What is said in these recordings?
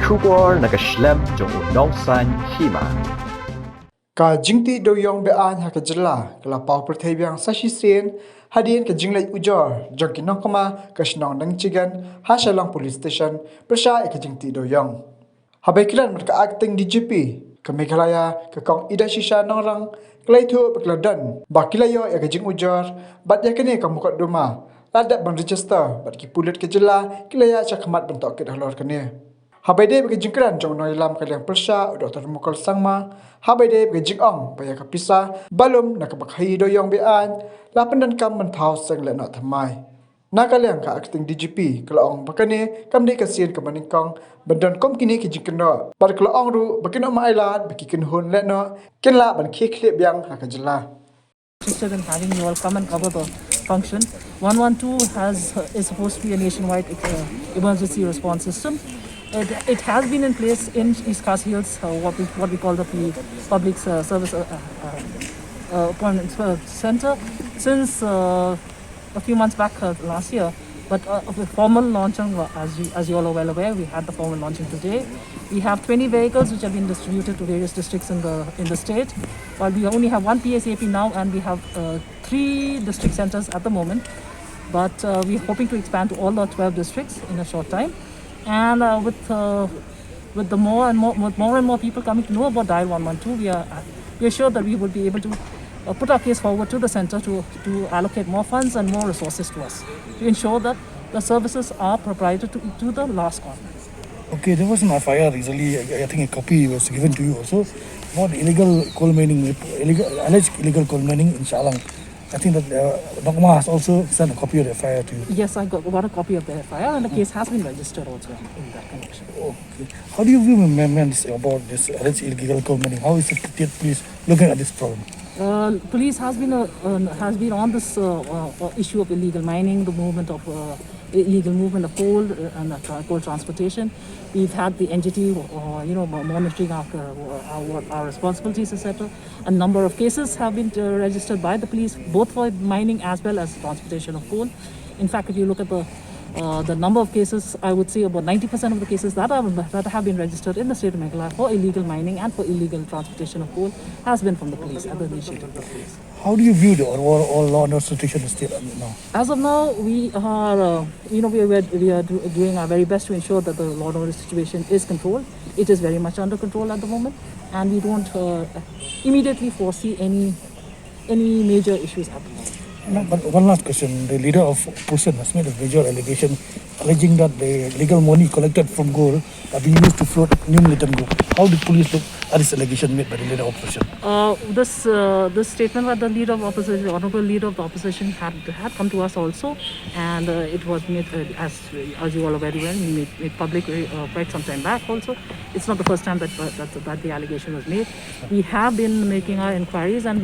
Shubor nakaslem jong udongsan Hima. Ka jingti do yong be an ha ka Jylla kala pau perthai biang sashi sen hadin ka jinglai ujor jong kinong kama ka shnong nang chigan ha shalang police station persha ka jingti do yong habai kilan mat ka acting DGP ka Meghalaya ka kong ida shisha nong rang klai thu bakladan bakilayo ya ka jing ujor bat ya kene ka mukot duma ladat ban register bat ki pulit ka Jylla kilaya chakmat bentok ke dahlor kene habai de bagi jingkran jong noi lam kaliang persha Dr. Mukol Sangma habai de bagi jingong paya ka pisa balum nak bakhai do yong be an la pendan kam menthau seng le na thamai na kaliang ka acting DGP kalaong bakane kam de ka sien ka maningkong bendan kom kini ki jingkno bar kalaong ru bakino ma Ailad baki Kynhun Lehnoh kenla ban Khlie Biang ha ka Jylla. Interested in having you all come and cover the function. 112 is supposed to be a nationwide emergency response system. It has been in place in East Khas Hills, what we call the Public Service Appointment Center, since a few months back last year. But the formal launching, as you all are well aware, we had the formal launching today. We have 20 vehicles which have been distributed to various districts in the state. While we only have one PSAP now, and we have 3 district centers at the moment. But we're hoping to expand to all the 12 districts in a short time. And with more and more people coming to know about Dial 112, we are sure that we will be able to put our case forward to the center to allocate more funds and more resources to us to ensure that the services are proprietary to the last corner. Okay, there was an FIR recently. I think a copy was given to you also about illegal coal mining, alleged illegal coal mining in Shalang. I think that Nokma has also sent a copy of the FIR to you. Yes, I got a copy of the FIR, and the case has been registered also in that connection. Okay. How do you view amendments about this alleged illegal coal mining? How is the state police looking at this problem? Police has been on this issue of illegal mining, the movement of illegal movement of coal and coal transportation. We've had the NGT, monitoring our responsibilities, etc. A number of cases have been registered by the police, both for mining as well as transportation of coal. In fact, if you look at the number of cases, I would say about 90% of the cases that have been registered in the state of Meghalaya for illegal mining and for illegal transportation of coal has been from the police, at the initiative of the police. How do you view the overall law and order situation in the state now? As of now, we are, we are doing our very best to ensure that the law and order situation is controlled. It is very much under control at the moment, and we don't immediately foresee any major issues at the moment. No, but one last question. The leader of opposition has made a major allegation alleging that the legal money collected from gold are being used to float new militant group. How did police look at this allegation made by the leader of opposition? This statement by the leader of opposition, the honorable leader of the opposition, had come to us also, and it was made as you all are very well, made public quite some time back also. It's not the first time that the allegation was made. We have been making our inquiries, and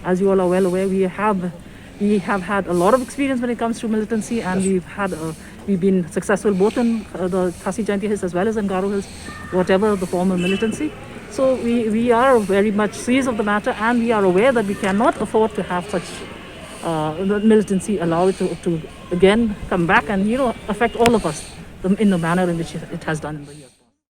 as you all are well aware, we have had a lot of experience when it comes to militancy, and we've been successful both in the Khasi Jaintia Hills as well as in Garo Hills, whatever the form of militancy. So we are very much serious of the matter, and we are aware that we cannot afford to have such militancy allow it to again come back and affect all of us in the manner in which it has done in the years.